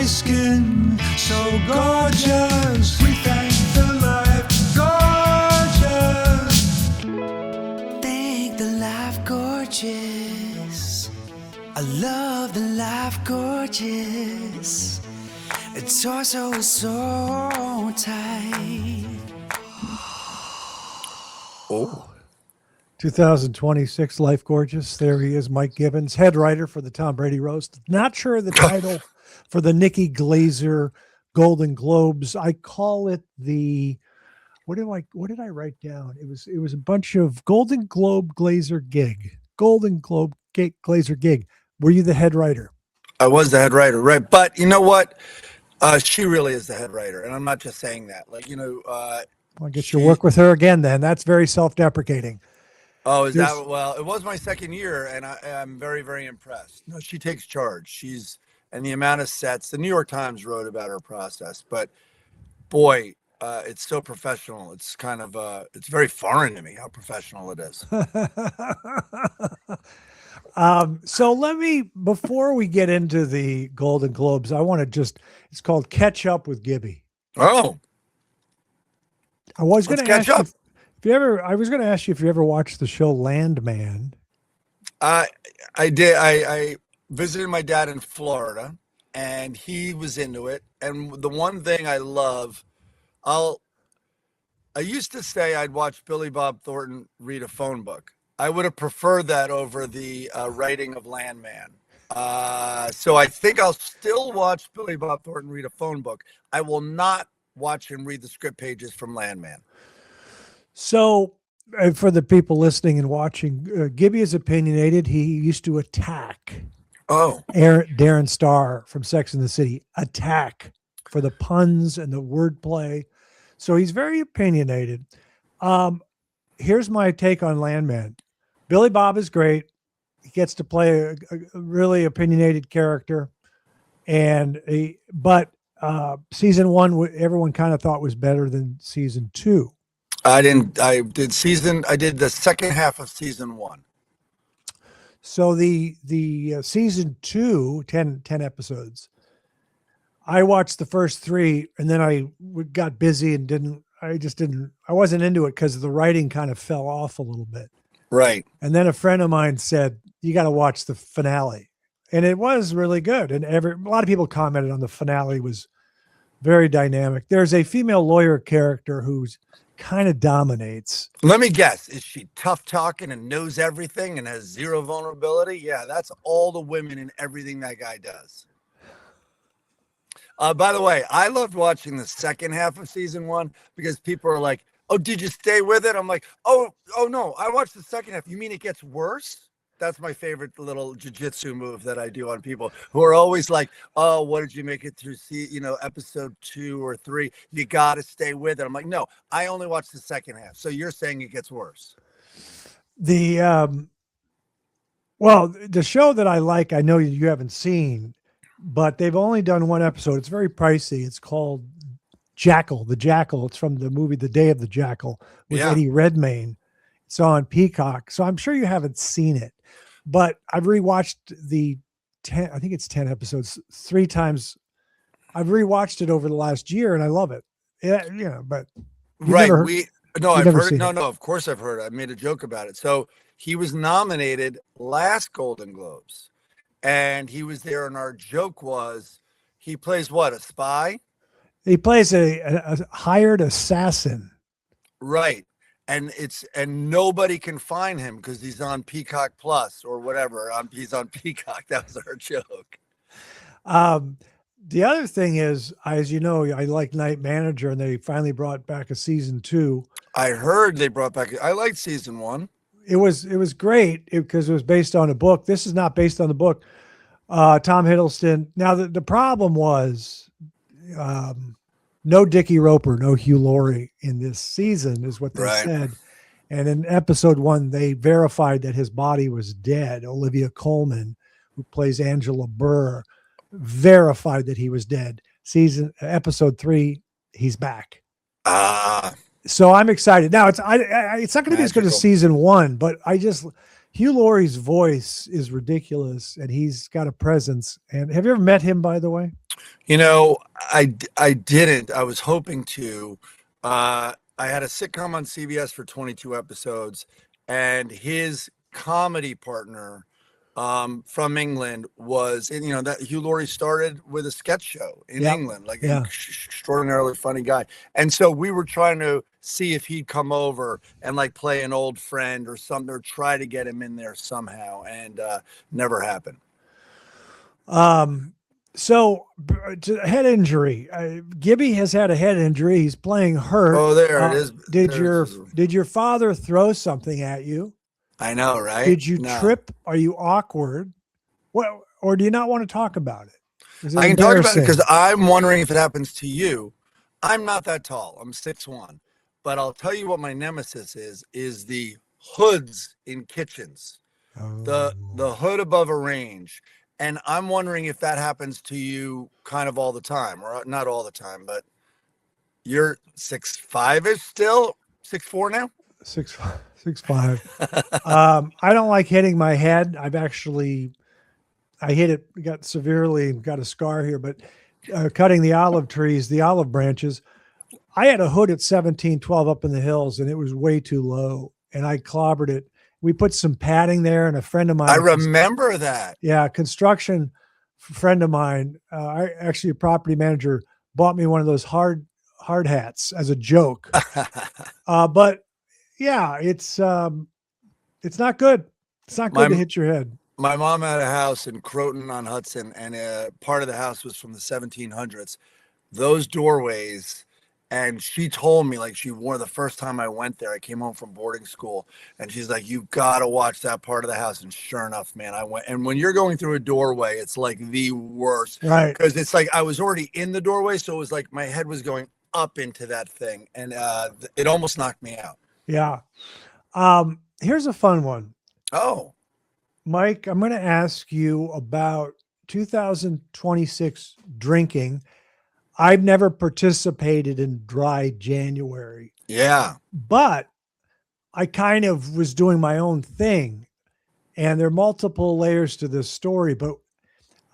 my skin so gorgeous. We thank the life gorgeous. Thank the life gorgeous. I love the life gorgeous. Its torso is so tight. Oh. 2026 Life Gorgeous. There he is, Mike Gibbons, head writer for the Tom Brady roast. Not sure of the title for the Nikki Glaser Golden Globes. I call it the what did I write down? It was a bunch of Golden Globe Glaser gig. Golden Globe Glaser gig. Were you the head writer? I was the head writer, right? But you know what? She really is the head writer, and I'm not just saying that. Like, I guess you'll work with her again then. That's very self-deprecating. Oh, is that? Well, it was my second year, and I'm very, very impressed. No, she takes charge. And the amount of sets. The New York Times wrote about her process, but boy, it's so professional. It's kind of it's very foreign to me how professional it is. So before we get into the Golden Globes, I want to it's called Catch Up with Gibby. Oh, I was going to ask you if you ever watched the show Landman. I did. I visited my dad in Florida, and he was into it. And the one thing I love, I used to say I'd watch Billy Bob Thornton read a phone book. I would have preferred that over the writing of Landman. So I think I'll still watch Billy Bob Thornton read a phone book. I will not watch him read the script pages from Landman. So for the people listening and watching, Gibby is opinionated. He used to attack Darren Star from Sex and the City, attack for the puns and the wordplay. So he's very opinionated. Here's my take on Landman. Billy Bob is great. He gets to play a really opinionated character. But season one, everyone kind of thought was better than season two. I did the second half of season one. So the season 2, 10 episodes, I watched the first 3 and then I got busy and I wasn't into it because the writing kind of fell off a little bit. Right. And then a friend of mine said, you got to watch the finale. And it was really good. And a lot of people commented on the finale was very dynamic. There's a female lawyer character who's kind of dominates. Let me guess. Is she tough talking and knows everything and has zero vulnerability? Yeah, that's all the women in everything that guy does. By the way, I loved watching the second half of season 1 because people are like, oh, did you stay with it? I'm like, oh no, I watched the second half. You mean it gets worse? That's my favorite little jiu-jitsu move that I do on people who are always like, oh, what did you make it through? Episode 2 or 3, you got to stay with it. I'm like, no, I only watched the second half. So you're saying it gets worse. The show that I like, I know you haven't seen, but they've only done one episode. It's very pricey. It's called Jackal, the Jackal. It's from the movie The Day of the Jackal with Eddie Redmayne. It's on Peacock. So I'm sure you haven't seen it. But I've rewatched the 10 episodes 3 times. I've rewatched it over the last year and I love it. Yeah, but right. I've heard it. No, of course I've heard it. I made a joke about it. So he was nominated last Golden Globes and he was there. And our joke was he plays what? A spy? He plays a hired assassin. Right. And nobody can find him because he's on Peacock Plus or whatever. He's on Peacock. That was our joke. The other thing is, as you know, I like Night Manager, and they finally brought back a season 2. I heard they brought back. I liked season 1. It was great because it was based on a book. This is not based on the book. Tom Hiddleston. Now the problem was. No Dickie Roper, no Hugh Laurie in this season is what they said. And in episode 1, they verified that his body was dead. Olivia Colman, who plays Angela Burr, verified that he was dead. Episode 3, he's back. So I'm excited. Now it's not going to be as good as season 1, but Hugh Laurie's voice is ridiculous and he's got a presence. And have you ever met him, by the way? You know, I didn't. I was hoping to. I had a sitcom on CBS for 22 episodes, and his comedy partner from England was, and you know that Hugh Laurie started with a sketch show in Yep. England, like an Yeah. extraordinarily funny guy. And so we were trying to see if he'd come over and like play an old friend or something, or try to get him in there somehow, and never happened. So head injury. Gibby has had a head injury. He's playing hurt. Oh, there it is. Did your father throw something at you? I know, right? Did you No. trip? Are you awkward? Well, or do you not want to talk about it? Is it I can talk about it embarrassing? because I'm wondering if it happens to you. I'm not that tall. I'm 6'1", but I'll tell you what my nemesis is the hoods in kitchens, the hood above a range. And I'm wondering if that happens to you kind of all the time, or not all the time, but you're 6'5" still, 6'4" now. 6'5". I don't like hitting my head. I hit it, got a scar here, but cutting the olive trees, the olive branches, I had a hood at 1712 up in the hills, and it was way too low, and I clobbered it. We put some padding there, and a friend of mine. I remember that. Yeah, construction friend of mine, actually a property manager, bought me one of those hard hats as a joke. But yeah, it's not good. It's not good to hit your head. My mom had a house in Croton on Hudson, and part of the house was from the 1700s. Those doorways, and she told me, like, the first time I went there, I came home from boarding school, and she's like, "You gotta watch that part of the house." And sure enough, man, I went. And when you're going through a doorway, it's like the worst, right? Because it's like I was already in the doorway, so it was like my head was going up into that thing, and it almost knocked me out. Yeah. Here's a fun one. Oh. Mike, I'm going to ask you about 2026 drinking. I've never participated in dry January. Yeah. But I kind of was doing my own thing. And there are multiple layers to this story. But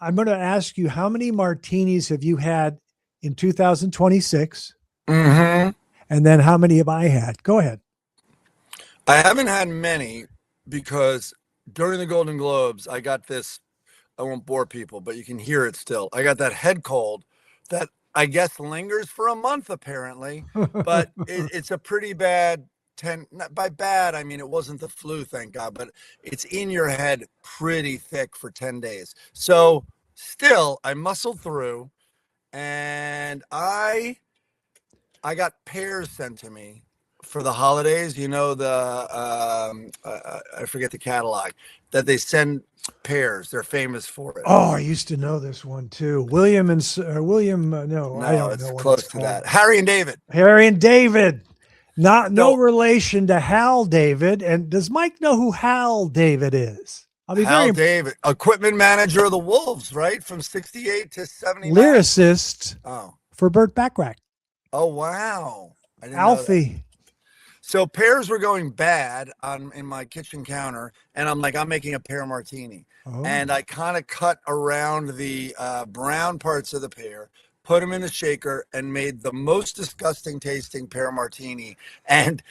I'm going to ask you, how many martinis have you had in 2026? Mm-hmm. And then how many have I had? Go ahead. I haven't had many because during the Golden Globes, I got this, I won't bore people, but you can hear it still. I got that head cold that I guess lingers for a month, apparently, but it's a pretty bad by bad, I mean, it wasn't the flu, thank God, but it's in your head pretty thick for 10 days. So still, I muscled through, and I got pears sent to me for the holidays. You know, I forget the catalog that they send pears. They're famous for it. Oh, I used to know this one too. William, no, I don't it's know what close it's to called. that. Harry and David. No relation to Hal David. And does Mike know who Hal David is? Hal David, equipment manager of the Wolves, right? From 68 to 79. Lyricist for Burt Bacharach. Oh, wow. I didn't Alfie. know that. So pears were going bad in my kitchen counter, and I'm like, I'm making a pear martini. Oh. And I kind of cut around the brown parts of the pear, put them in the shaker, and made the most disgusting tasting pear martini, and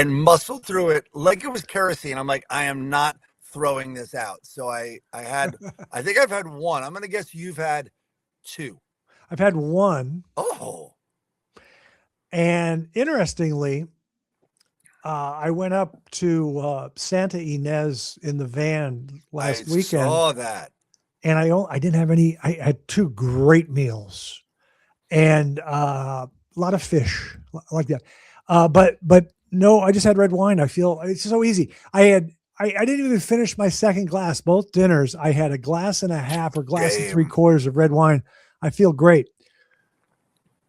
muscled through it like it was kerosene. I'm like, I am not throwing this out. So I think I've had one. I'm going to guess you've had two. I've had one. Oh. And interestingly, I went up to Santa Ynez in the van last weekend. I saw that. And I didn't have any. I had two great meals and a lot of fish like that. But no, I just had red wine. I feel it's so easy. I didn't even finish my second glass. Both dinners, I had a glass and a half or glass and 3/4 of red wine. I feel great.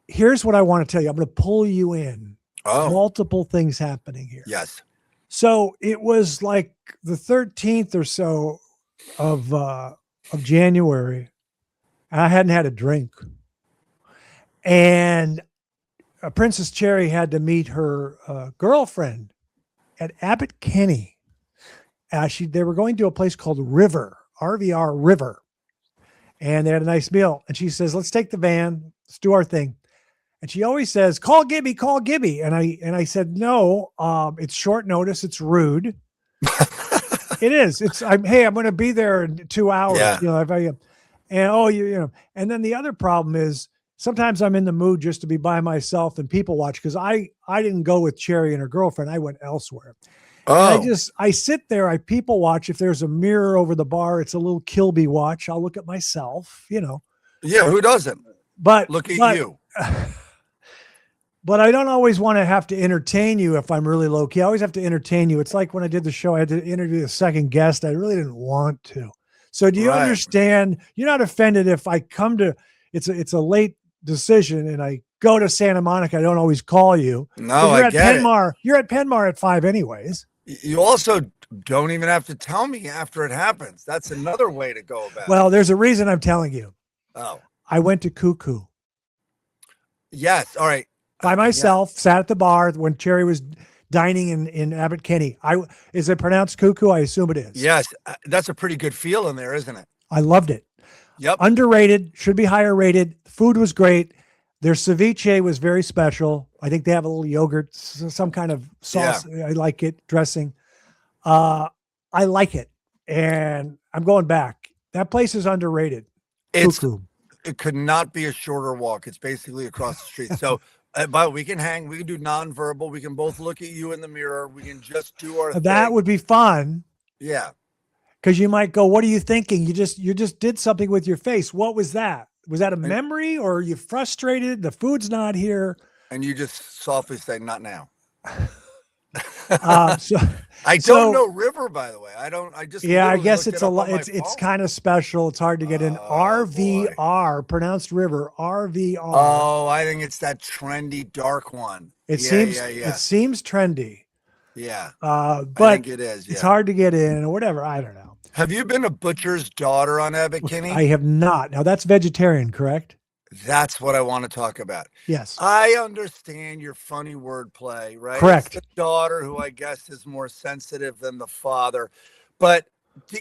Here's what I want to tell you. I'm going to pull you in. Oh. Multiple things happening here. Yes. So it was like the 13th or so of January. I hadn't had a drink. And Princess Cherry had to meet her girlfriend at Abbott Kinney. They were going to a place called River, RVR River. and they had a nice meal. And she says, let's take the van, let's do our thing. And she always says, call Gibby, call Gibby. And I said, no, it's short notice. It's rude. It is. I'm going to be there in 2 hours. Yeah. You know, and then the other problem is sometimes I'm in the mood just to be by myself and people watch. Cause I didn't go with Cherry and her girlfriend. I went elsewhere. Oh, And I sit there, I people watch. If there's a mirror over the bar, it's a little Kilby watch. I'll look at myself, you know, yeah. Who doesn't? but Look at you. But I don't always want to have to entertain you if I'm really low key. I always have to entertain you. It's like when I did the show, I had to interview the second guest. I really didn't want to. So do you Right. understand? You're not offended if I come to, it's a late decision and I go to Santa Monica. I don't always call you. No, You're I at get it. Penmar. You're at Penmar at 5 anyways. You also don't even have to tell me after it happens. That's another way to go about it. Well, there's a reason I'm telling you. Oh, I went to Cuckoo yes. All right. by myself, sat at the bar when Cherry was dining in Abbott Kinney. Is it pronounced Cuckoo? I assume it is. Yes. That's a pretty good feel in there, isn't it? I loved it. Yep. Underrated, should be higher rated. Food was great. Their ceviche was very special. I think they have a little yogurt, some kind of sauce. Yeah. I like it. Dressing. I like it. And I'm going back. That place is underrated. Cuckoo. It could not be a shorter walk. It's basically across the street. So, but we can hang. We can do nonverbal. We can both look at you in the mirror. We can just do our That thing. would be fun. Yeah. Because you might go, what are you thinking? You just did something with your face. What was that? Was that a memory or are you frustrated? The food's not here. And you just softly say, not now. So I don't know River, by the way. I just yeah, I literally guess looked it's it up on my it's phone. kind of special. It's hard to get in. Oh, RVR, pronounced River. RVR. Oh, I think it's that trendy dark one. It Yeah, seems yeah, yeah. it seems trendy. Yeah. But I think it is. it's Yeah. hard to get in or whatever. I don't know. Have you been a butcher's daughter on Abbott Kinney? I have not. Now that's vegetarian, correct? That's what I want to talk about. Yes. I understand your funny wordplay, right? Correct. It's the daughter who I guess is more sensitive than the father, but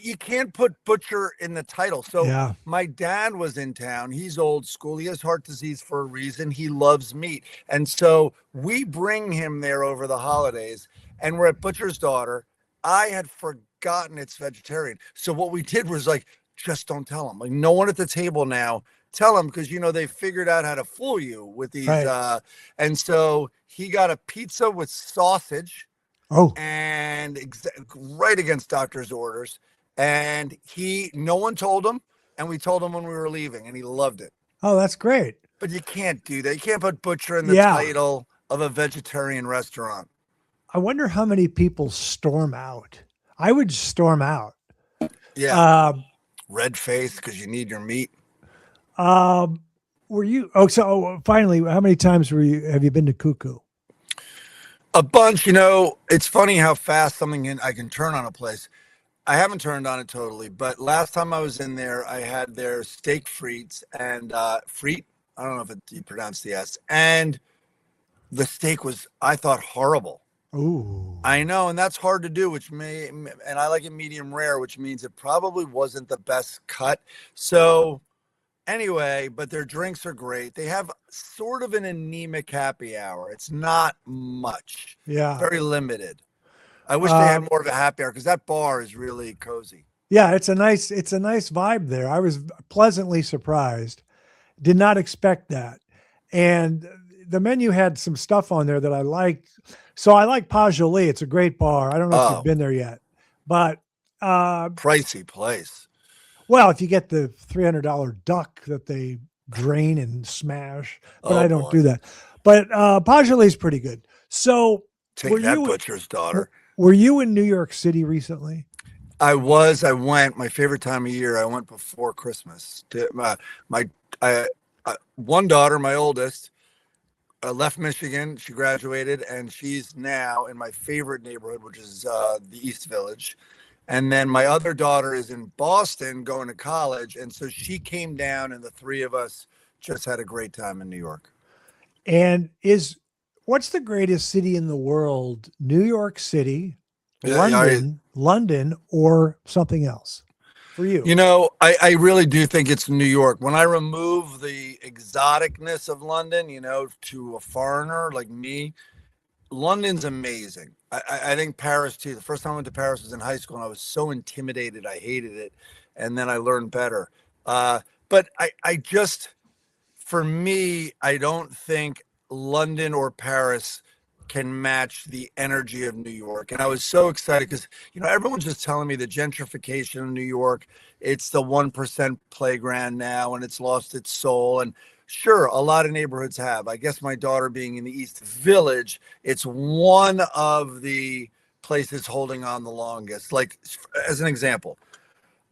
you can't put butcher in the title. So Yeah. my dad was in town. He's old school. He has heart disease for a reason. He loves meat. And so we bring him there over the holidays and we're at Butcher's Daughter. I had forgotten it's vegetarian. So what we did was like, just don't tell him. Like no one at the table now. Tell him because they figured out how to fool you with these. Right. And so he got a pizza with sausage Oh, and right against doctor's orders. And no one told him. And we told him when we were leaving and he loved it. oh, that's great. But you can't do that. You can't put butcher in the Yeah. title of a vegetarian restaurant. I wonder how many people storm out. I would storm out. Yeah. Red face because you need your meat. Were you? So finally, how many times have you been to Cuckoo? A bunch. It's funny how fast I can turn on a place. I haven't turned on it totally, but last time I was in there, I had their steak frites and frite. I don't know if you pronounce the S. And the steak was, I thought, horrible. Ooh. I know, and that's hard to do, and I like it medium rare, which means it probably wasn't the best cut. So anyway, but their drinks are great. They have sort of an anemic happy hour. It's not much. Yeah. Very limited. I wish they had more of a happy hour because that bar is really cozy. Yeah, it's a nice vibe there. I was pleasantly surprised. Did not expect that. And the menu had some stuff on there that I liked. So I like Pa Jolie. It's a great bar. I don't know if you've been there yet, but pricey place. Well, if you get the $300 duck that they drain and smash, but I don't do that. But Pa Jolie's pretty good. So take that, Butcher's Daughter. Were you in New York City recently? I went, my favorite time of year. I went before Christmas. One daughter, my oldest, left Michigan. She graduated and she's now in my favorite neighborhood, which is the East Village. And then my other daughter is in Boston going to college. And so she came down and the three of us just had a great time in New York. And what's the greatest city in the world? New York City, London, or something else? for you? You know, I really do think it's New York. When I remove the exoticness of London, you know, to a foreigner like me, London's amazing. I think Paris too. The first time I went to Paris was in high school, and I was so intimidated. I hated it, and then I learned better. But I just, for me, I don't think London or Paris can match the energy of New York. And I was so excited because, you know, everyone's just telling me the gentrification of New York, it's the 1% playground now and it's lost its soul. And sure, a lot of neighborhoods have. I guess my daughter being in the East Village, it's one of the places holding on the longest. Like, as an example,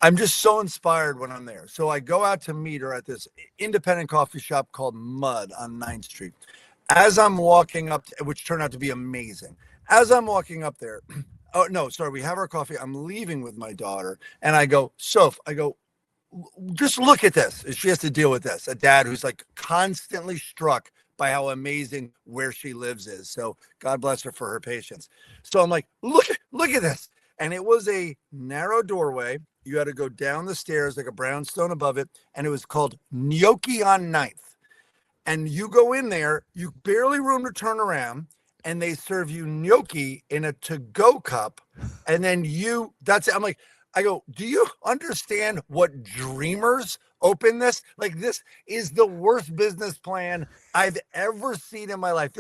I'm just so inspired when I'm there. So I go out to meet her at this independent coffee shop called Mud on 9th Street. As I'm walking up, which turned out to be amazing. As I'm walking up there, oh no, sorry, we have our coffee. I'm leaving with my daughter, and I go, Soph, I go, just look at this. She has to deal with this. A dad who's like constantly struck by how amazing where she lives is. So God bless her for her patience. So I'm like, look at this. And it was a narrow doorway. You had to go down the stairs like a brownstone above it. And it was called Gnocchi on 9th. And you go in there, you barely room to turn around, and they serve you gnocchi in a to-go cup. And then that's it. I'm like, I go, do you understand what dreamers open this? Like, this is the worst business plan I've ever seen in my life.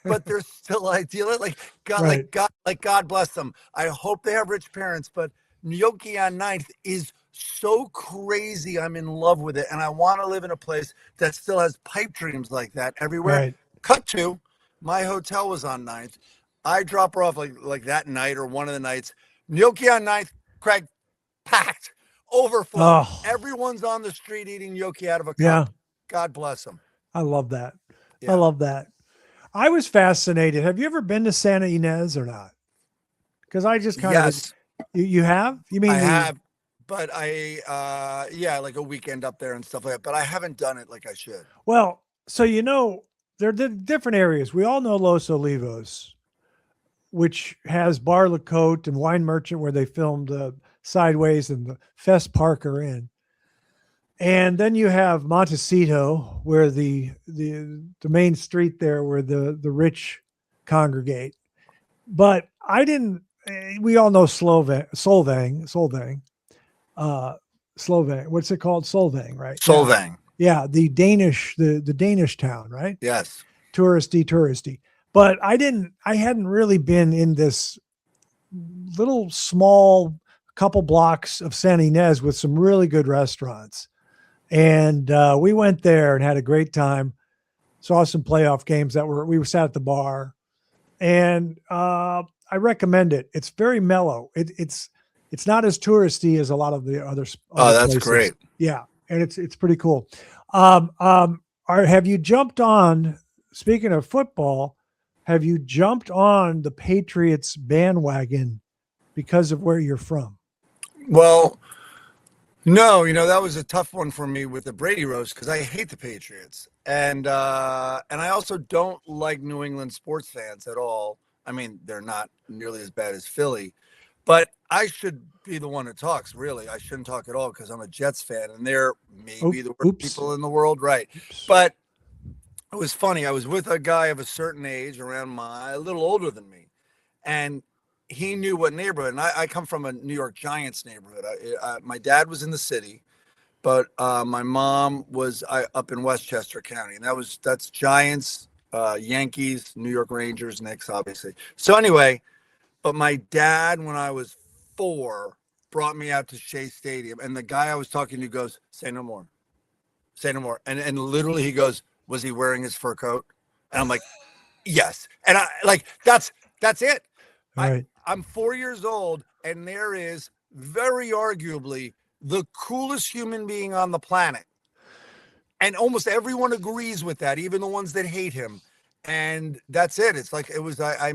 But they're still ideal. Like God bless them. I hope they have rich parents, but gnocchi on 9th is so crazy. I'm in love with it. And I want to live in a place that still has pipe dreams like that everywhere. Right. Cut to, my hotel was on 9th. I drop her off like that night or one of the nights. Gnocchi on 9th, Craig, packed, overflow. Oh. Everyone's on the street eating gnocchi out of a cup. Yeah. God bless them. I love that. Yeah. I love that. I was fascinated. Have you ever been to Santa Ynez or not? Because I just kind Yes, of, you have? You mean I have, but like a weekend up there and stuff like that. But I haven't done it like I should. Well, so you know, there are different areas. We all know Los Olivos, which has Bar La Cote and Wine Merchant, where they filmed Sideways and the Fest Parker Inn. And then you have Montecito, where the main street there where the rich congregate. But we all know Solvang. What's it called? Solvang, right? Solvang. Yeah, the Danish town, right? Yes. Touristy. But I hadn't really been in this little small couple blocks of Santa Ynez with some really good restaurants. And we went there and had a great time. Saw some playoff games we sat at the bar, and I recommend it. It's very mellow. It's not as touristy as a lot of the other. Oh, that's places. great. Yeah, and it's pretty cool. Have you jumped on? Speaking of football, have you jumped on the Patriots bandwagon because of where you're from? Well, no, that was a tough one for me with the Brady roast because I hate the Patriots. And I also don't like New England sports fans at all. I mean, they're not nearly as bad as Philly, but I should be the one that talks, really. I shouldn't talk at all because I'm a Jets fan and they're maybe the worst people in the world. Right. But it was funny. I was with a guy of a certain age a little older than me. And he knew what neighborhood, and I come from a New York Giants neighborhood. My dad was in the city, but my mom was up in Westchester County, and that's Giants, Yankees, New York Rangers, Knicks, obviously. So anyway, but my dad, when I was 4, brought me out to Shea Stadium, and the guy I was talking to goes, "Say no more, say no more," and literally he goes, "Was he wearing his fur coat?" And I'm like, "Yes," and I like that's it. Right. I'm 4 years old, and there is very arguably the coolest human being on the planet. And almost everyone agrees with that, even the ones that hate him. And that's it. It's like, I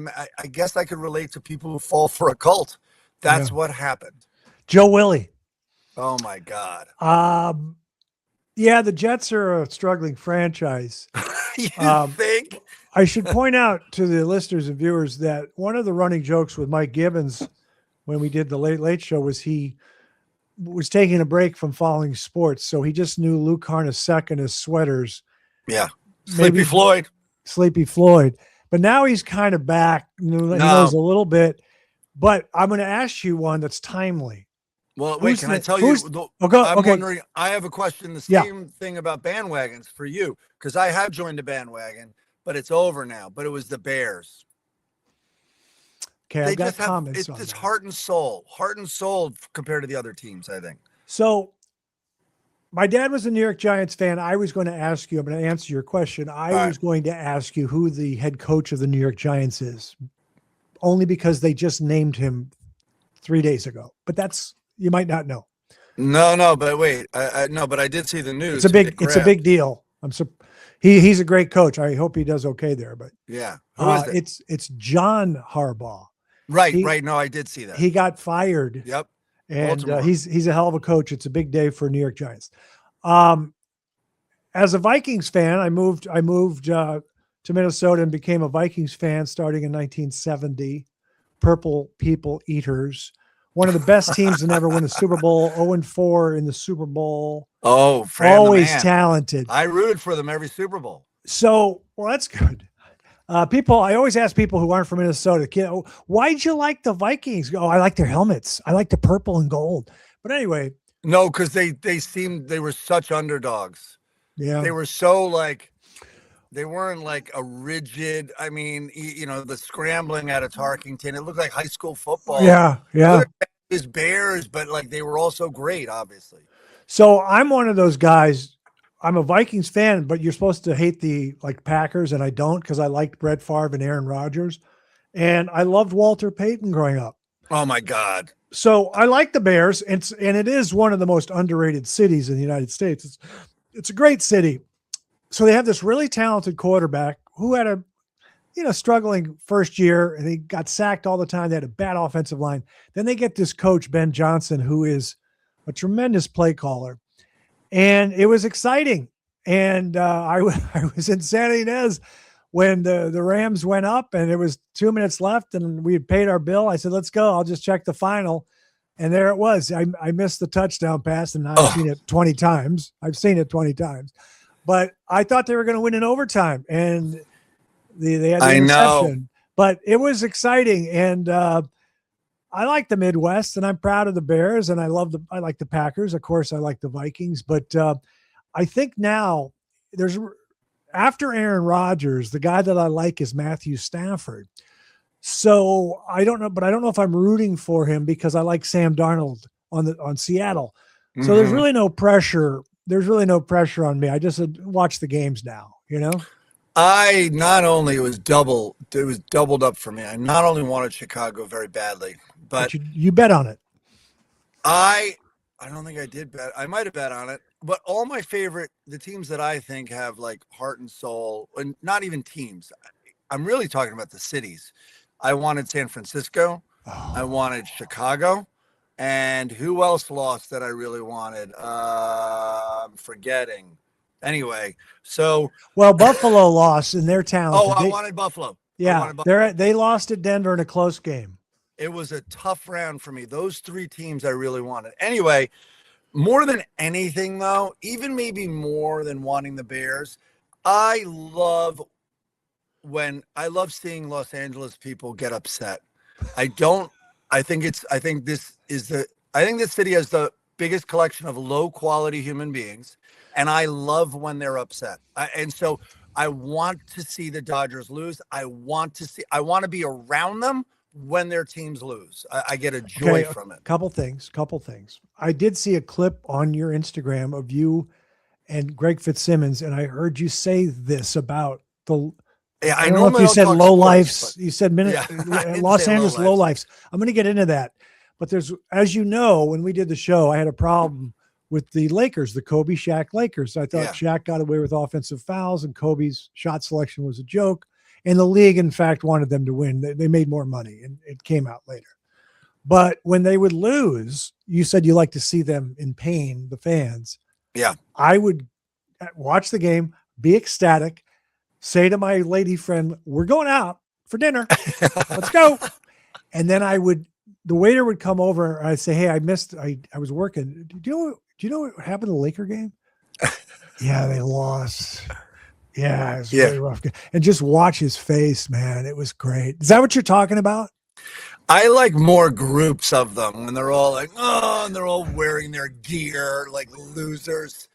guess I could relate to people who fall for a cult. That's what happened. Joe Willie. Oh my God. Yeah, the Jets are a struggling franchise. You think? I should point out to the listeners and viewers that one of the running jokes with Mike Gibbons when we did the Late Late Show was he was taking a break from following sports, so he just knew Lou Carnesecca and his sweaters. Yeah. Maybe Sleepy Floyd. Sleepy Floyd. But now he's kind of back. He knows a little bit. But I'm going to ask you one that's timely. Well, wait, can I tell you? I'm wondering, I have a question, the same thing about bandwagons for you, because I have joined a bandwagon, but it's over now. But it was the Bears. Okay, I've got comments on it's that. heart and soul compared to the other teams, I think. So my dad was a New York Giants fan. I was going to ask you, I'm going to answer your question. I was going to ask you who the head coach of the New York Giants is, only because they just named him 3 days ago. But you might not know. No, but wait, but I did see the news. It's a big deal. He's a great coach. I hope he does okay there. But yeah, who is it? It's John Harbaugh. Right. No, I did see that. He got fired. Yep. And he's a hell of a coach. It's a big day for New York Giants. As a Vikings fan, I moved to Minnesota and became a Vikings fan starting in 1970. Purple People Eaters, one of the best teams to never win a Super Bowl. 0-4 in the Super Bowl. Oh, always talented. I rooted for them every Super Bowl. So, well, that's good. I always ask people who aren't from Minnesota, why'd you like the Vikings? Oh, I like their helmets. I like the purple and gold. But anyway. No, because they were such underdogs. Yeah. They were so they weren't like a rigid, I mean, the scrambling out of Tarkington. It looked like high school football. Yeah. It Bears, but they were also great, obviously. So I'm one of those guys. I'm a Vikings fan, but you're supposed to hate the Packers, and I don't, because I liked Brett Favre and Aaron Rodgers, and I loved Walter Payton growing up. Oh my God! So I like the Bears, and it is one of the most underrated cities in the United States. It's a great city. So they have this really talented quarterback who had a struggling first year, and he got sacked all the time. They had a bad offensive line. Then they get this coach, Ben Johnson, who is a tremendous play caller. And it was exciting. And I was in San Ynez when the Rams went up, and it was 2 minutes left, and we had paid our bill. I said, let's go. I'll just check the final. And there it was. I missed the touchdown pass, and I've seen it 20 times. But I thought they were going to win in overtime, and they had the interception. But it was exciting, and I like the Midwest, and I'm proud of the Bears, and I like the Packers. Of course, I like the Vikings, but I think now after Aaron Rodgers, the guy that I like is Matthew Stafford. So I don't know if I'm rooting for him because I like Sam Darnold on Seattle. Mm-hmm. So there's really no pressure. There's really no pressure on me. I just watch the games now, I not only it was doubled up for me. I not only wanted Chicago very badly, but you bet on it. I don't think I did bet. I might have bet on it, but all my the teams that I think have heart and soul, and not even teams. I'm really talking about the cities. I wanted San Francisco. Oh. I wanted Chicago. And who else lost that I really wanted? I'm forgetting. Anyway, so Buffalo lost in their town. I wanted Buffalo. Yeah, they lost at Denver in a close game. It was a tough round for me. Those three teams I really wanted. Anyway, more than anything, though, even maybe more than wanting the Bears, I love seeing Los Angeles people get upset. I think this city has the biggest collection of low quality human beings, and I love when they're upset. And so I want to see the Dodgers lose. I want to be around them when their teams lose. I get a joy from it. Couple things. I did see a clip on your Instagram of you and Greg Fitzsimmons, and I heard you say this about I don't know if you said low lifes. You said Los Angeles low lifes. I'm going to get into that. But as you know, when we did the show, I had a problem with the Lakers, the Kobe Shaq Lakers. I thought Shaq got away with offensive fouls and Kobe's shot selection was a joke. And the league, in fact, wanted them to win. They made more money, and it came out later. But when they would lose, you said you like to see them in pain, the fans. Yeah. I would watch the game, be ecstatic, say to my lady friend, we're going out for dinner. Let's go. And then I would the waiter would come over and I'd say, "Hey, I was working. Do you know what happened to the Laker game?" Yeah, they lost. Yeah, it was a Yeah. really rough game. And just watch his face, man. It was great. Is that what you're talking about? I like more groups of them when they're all like, oh, and they're all wearing their gear like losers.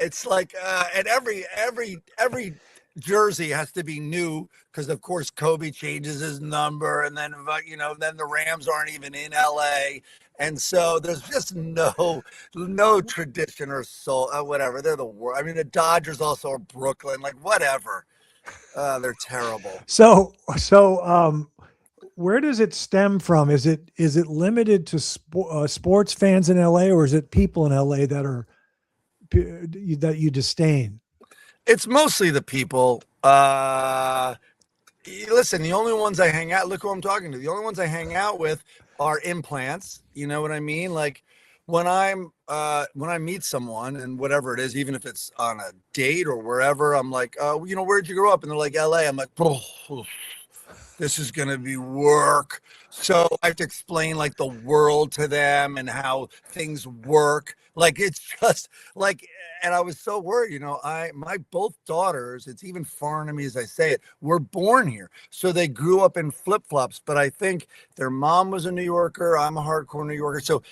It's like, and every jersey has to be new because, of course, Kobe changes his number, and then then the Rams aren't even in LA, and so there's just no tradition or soul, whatever. They're the worst. I mean, the Dodgers also are Brooklyn, like whatever. They're terrible. So where does it stem from? Is it limited to sports fans in LA, or is it people in LA that are that you disdain? It's mostly the people. Listen, the only ones I hang out, look who I'm talking to. The only ones I hang out with are implants. You know what I mean? Like when I meet someone and whatever it is, even if it's on a date or wherever, I'm like, where'd you grow up? And they're like, LA. I'm like, oh, this is going to be work. So I have to explain like the world to them and how things work. Like, it's just like, and I was so worried, my both daughters, it's even foreign to me as I say it, were born here. So they grew up in flip-flops, but I think their mom was a New Yorker. I'm a hardcore New Yorker. So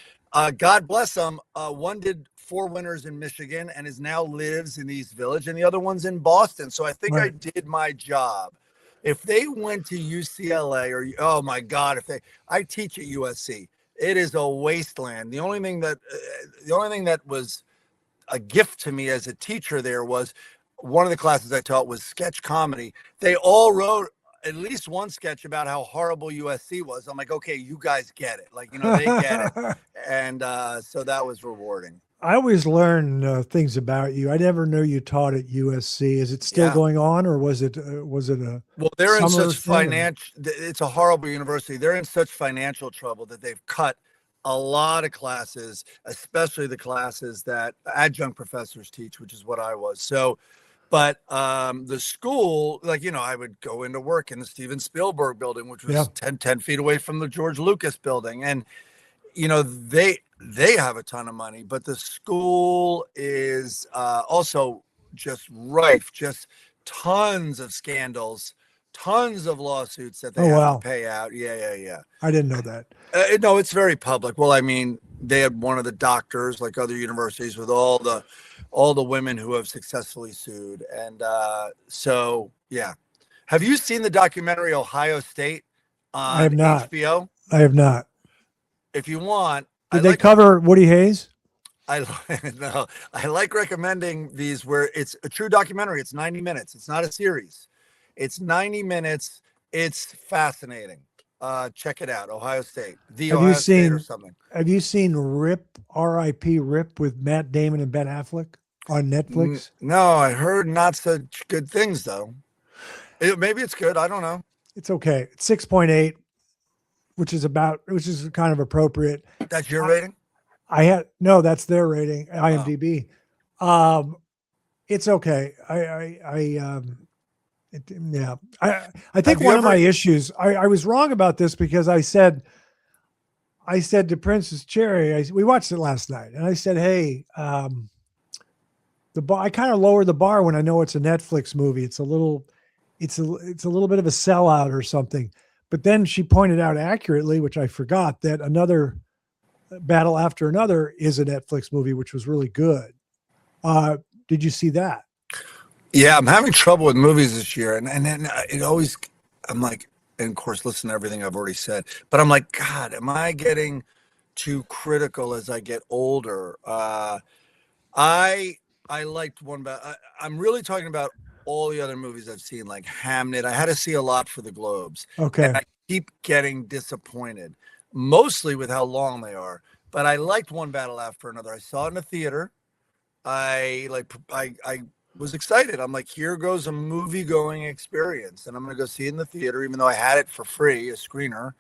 God bless them. One did 4 winters in Michigan and now lives in East Village, and the other one's in Boston. So I think I did my job. If they went to UCLA or, oh my God, I teach at USC, it is a wasteland. The only thing that was a gift to me as a teacher there was one of the classes I taught was sketch comedy. They all wrote at least one sketch about how horrible USC was. I'm like, okay, you guys get it. Like, they get it. And so that was rewarding. I always learn things about you. I never knew you taught at USC. Is it still going on, or was it a well, they're in such financial, it's a horrible university. They're in such financial trouble that they've cut a lot of classes, especially the classes that adjunct professors teach, which is what I was. So, but the school, like, I would go into work in the Steven Spielberg building, which was 10 feet away from the George Lucas building. And, they have a ton of money, but the school is also just rife, just tons of scandals, tons of lawsuits that they have to pay out. Yeah. I didn't know that. No, it's very public. Well, I mean, they had one of the doctors, like other universities, with all the women who have successfully sued. And so, yeah. Have you seen the documentary Ohio State on I have not. HBO? I have not. If you want. Did they cover Woody Hayes? I like recommending these where it's a true documentary. It's 90 minutes. It's not a series. It's 90 minutes. It's fascinating. Check it out. Ohio State. Ohio State or something. Have you seen RIP, R.I.P. RIP with Matt Damon and Ben Affleck on Netflix? No, I heard not such good things though. Maybe it's good. I don't know. It's okay. It's 6.8. Which is kind of appropriate. That's your rating? That's their rating, IMDb. It's okay. I think one of my issues, I was wrong about this because I said to Princess Cherry, we watched it last night, and I said, hey, I kind of lower the bar when I know it's a Netflix movie. It's a little bit of a sellout or something. But then she pointed out accurately, which I forgot, that Another Battle After Another is a Netflix movie, which was really good. Did you see that? Yeah, I'm having trouble with movies this year. And then it always, I'm like, and of course, listen to everything I've already said. But I'm like, God, am I getting too critical as I get older? I liked one, but I'm really talking about all the other movies I've seen, like Hamnet. I had to see a lot for the Globes. Okay. And I keep getting disappointed, mostly with how long they are. But I liked One Battle After Another. I saw it in a theater. I was excited. I'm like, here goes a movie going experience, and I'm going to go see it in the theater, even though I had it for free, a screener.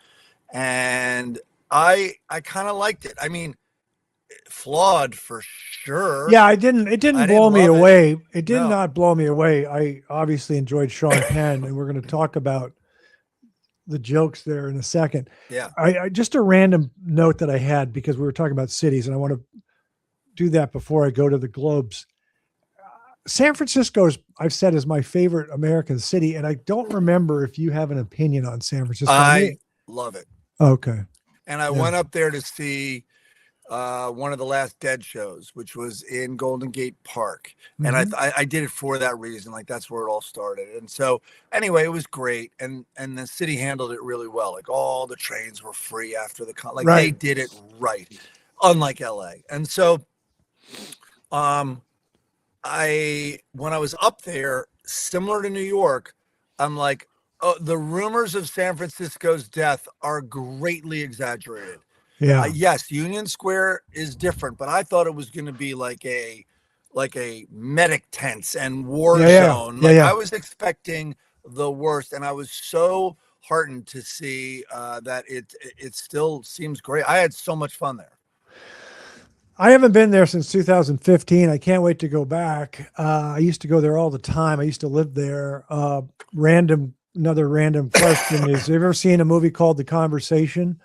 And I kind of liked it. I mean, flawed for sure. Yeah, it didn't blow me away. It did not blow me away. I obviously enjoyed Sean Penn, and we're going to talk about the jokes there in a second. Yeah. I just a random note that I had because we were talking about cities, and I want to do that before I go to the Globes. San Francisco I've said is my favorite American city, and I don't remember if you have an opinion on San Francisco. I love it. Okay. And I went up there to see one of the last Dead shows, which was in Golden Gate Park. And I did it for that reason. Like, that's where it all started. And so anyway, it was great. And the city handled it really well. Like, all the trains were free after the they did it right, unlike LA. And so when I was up there, similar to New York, I'm like, oh, the rumors of San Francisco's death are greatly exaggerated. Yeah. Yes, Union Square is different, but I thought it was going to be like a medic tents and war zone. I was expecting the worst, and I was so heartened to see that it still seems great. I had so much fun there. I haven't been there since 2015. I can't wait to go back. I used to go there all the time. I used to live there. Another random question is, have you ever seen a movie called The Conversation?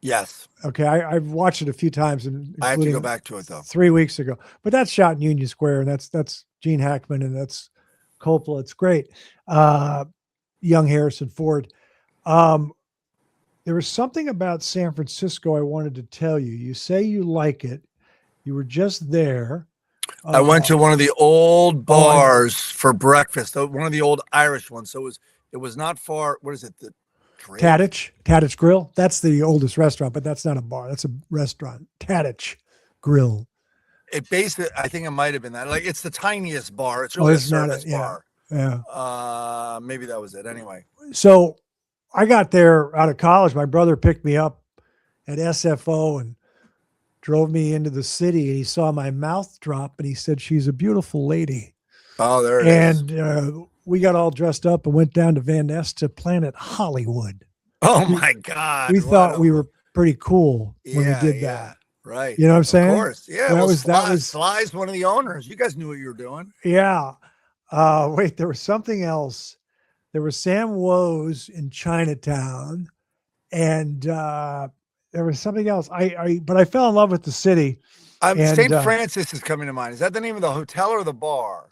Yes. Okay. I've watched it a few times. And I have to go back to it though. 3 weeks ago, but that's shot in Union Square, and that's Gene Hackman, and that's Coppola. It's great. Young Harrison Ford. There was something about San Francisco I wanted to tell you. You say you like it. You were just there. I went to one of the old bars for breakfast. One of the old Irish ones. So it was not far. What is it? The Taddich Grill. That's the oldest restaurant, but that's not a bar. That's a restaurant. Taddich Grill. It basically, I think it might have been that. Like, it's the tiniest bar. It's really a service bar. Yeah. Maybe that was it. Anyway. So I got there out of college. My brother picked me up at SFO and drove me into the city, and he saw my mouth drop, and he said, "She's a beautiful lady." Oh, there it is. And we got all dressed up and went down to Van Ness to Planet Hollywood. Oh my God. We thought we were pretty cool when we did that. Right. You know what I'm saying? Of course. Yeah. That was Sly's one of the owners. You guys knew what you were doing. Yeah. Wait, there was something else. There was Sam Woe's in Chinatown, and there was something else. But I fell in love with the city. St. Francis is coming to mind. Is that the name of the hotel or the bar?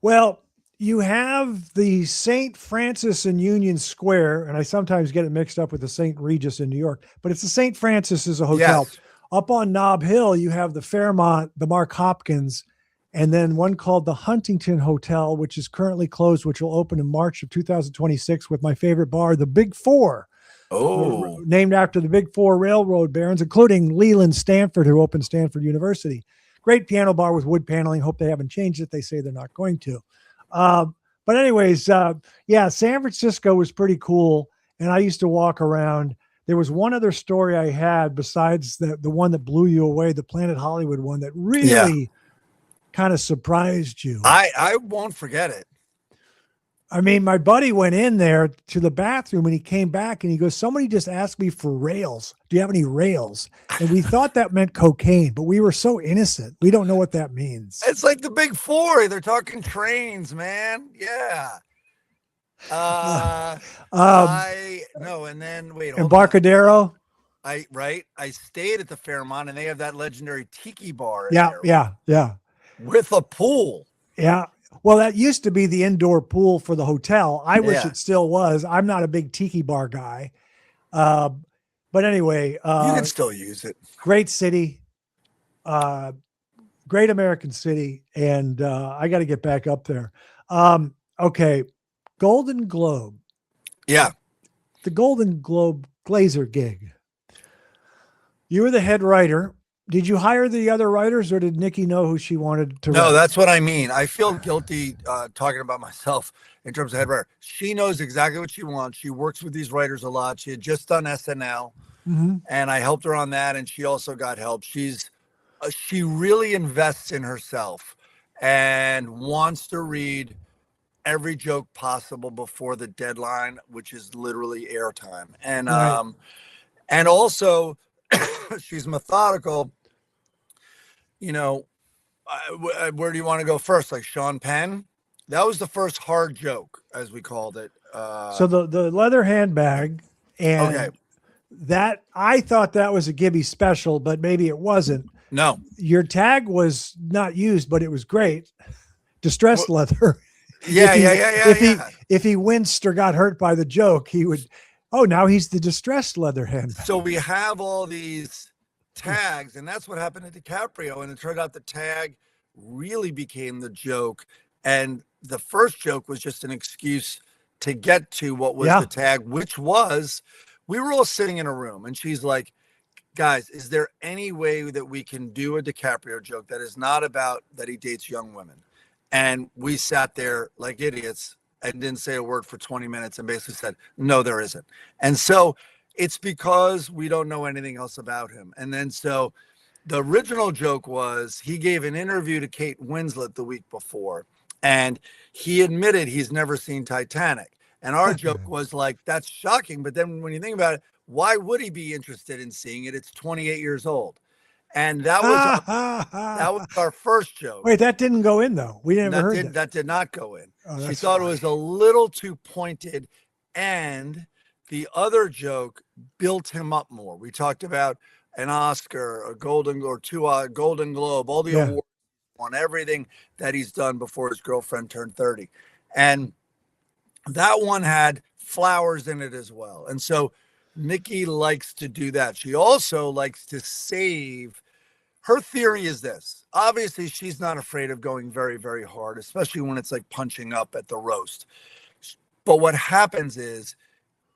Well, you have the St. Francis in Union Square, and I sometimes get it mixed up with the St. Regis in New York, but it's the St. Francis is a hotel. Yes. Up on Nob Hill, you have the Fairmont, the Mark Hopkins, and then one called the Huntington Hotel, which is currently closed, which will open in March of 2026 with my favorite bar, the Big Four. Oh. Named after the Big Four railroad barons, including Leland Stanford, who opened Stanford University. Great piano bar with wood paneling. Hope they haven't changed it. They say they're not going to. But anyways, San Francisco was pretty cool. And I used to walk around. There was one other story I had besides the one that blew you away, the Planet Hollywood one, that really kind of surprised you. I won't forget it. I mean, my buddy went in there to the bathroom and he came back and he goes, "Somebody just asked me for rails. Do you have any rails?" And we thought that meant cocaine, but we were so innocent. We don't know what that means. It's like the Big Four. They're talking trains, man. Yeah. And then wait. Embarcadero. I stayed at the Fairmont, and they have that legendary tiki bar. Yeah. With a pool. Yeah. Well, that used to be the indoor pool for the hotel. I wish it still was. I'm not a big tiki bar guy. But anyway. You can still use it. Great city. Great American city. And I got to get back up there. Okay. Golden Globe. Yeah. The Golden Globe Glaser gig. You were the head writer. Did you hire the other writers, or did Nikki know who she wanted to write? No, that's what I mean. I feel guilty talking about myself in terms of head writer. She knows exactly what she wants. She works with these writers a lot. She had just done SNL, and I helped her on that, and she also got help. She really invests in herself and wants to read every joke possible before the deadline, which is literally airtime. And and also she's methodical. You know, where do you want to go first? Like Sean Penn? That was the first hard joke, as we called it. So the leather handbag, and Okay. that I thought that was a Gibby special, but maybe it wasn't. No. Your tag was not used, but it was great. Distressed leather. Yeah, If he winced or got hurt by the joke, he would. Oh, now he's the distressed leather handbag. So we have all these tags, and that's what happened to DiCaprio. And it turned out the tag really became the joke, and the first joke was just an excuse to get to what was the tag, which was we were all sitting in a room, and she's like, guys, is there any way that we can do a DiCaprio joke that is not about that he dates young women? And we sat there like idiots and didn't say a word for 20 minutes and basically said, no, there isn't. And so it's because we don't know anything else about him. And then so the original joke was he gave an interview to Kate Winslet the week before, and he admitted he's never seen Titanic. And our joke was like, that's shocking. But then when you think about it, why would he be interested in seeing it? It's 28 years old. And that was our first joke. Wait, that didn't go in though. We never heard that. That did not go in. Oh, she thought it was a little too pointed, and the other joke built him up more. We talked about an Oscar, a Golden or two Golden Globe, all the awards on everything that he's done before his girlfriend turned 30, and that one had flowers in it as well. And so Nikki likes to do that. She also likes to save. Her theory is this. Obviously, she's not afraid of going very, very hard, especially when it's like punching up at the roast. But what happens is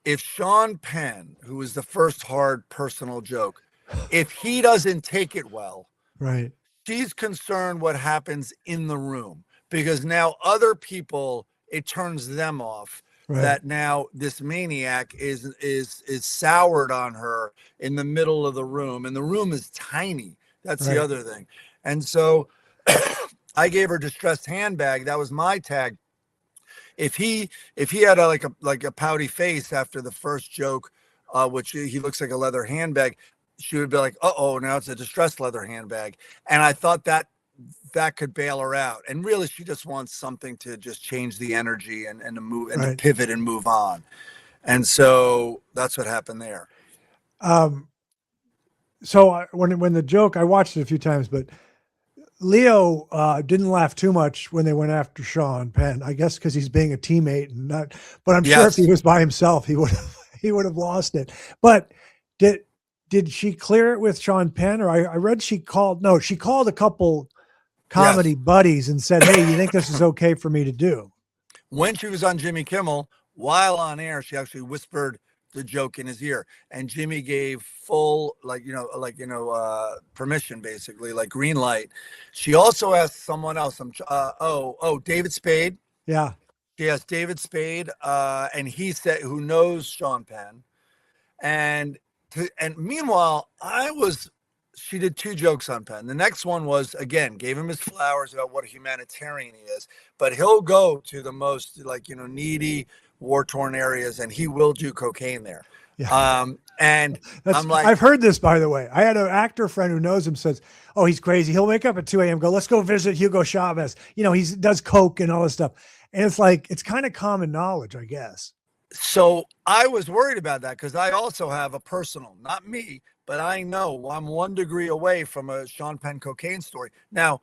if Sean Penn, who is the first hard personal joke, if he doesn't take it well, right, she's concerned what happens in the room, because now other people, it turns them off. Right. That now this maniac is soured on her in the middle of the room, and the room is tiny. That's the other thing. And so I gave her distressed handbag. That was my tag. If he had a pouty face after the first joke, which he looks like a leather handbag, she would be like, uh-oh, now it's a distressed leather handbag. And I thought that could bail her out. And really, she just wants something to just change the energy and to move and to pivot and move on. And so that's what happened there. So when the joke, I watched it a few times, but Leo didn't laugh too much when they went after Sean Penn. I guess because he's being a teammate and not. But I'm sure if he was by himself, he would have lost it. But did she clear it with Sean Penn, or I read she called a couple comedy buddies and said, hey, you think this is okay for me to do? When she was on Jimmy Kimmel, while on air, she actually whispered the joke in his ear, and Jimmy gave full permission, basically, like green light. She also asked someone else, David Spade. Yeah. She asked David Spade, and he said, who knows Sean Penn. And meanwhile, she did two jokes on Penn. The next one was, again, gave him his flowers about what a humanitarian he is, but he'll go to the most needy, war-torn areas, and he will do cocaine there. Yeah. And I'm like, I've heard this, by the way. I had an actor friend who knows him, says, oh, he's crazy. He'll wake up at 2 a.m. go, let's go visit Hugo Chavez. He does coke and all this stuff. And it's like, it's kind of common knowledge, I guess. So I was worried about that because I also have a personal, not me, but I know I'm 1 degree away from a Sean Penn cocaine story. Now,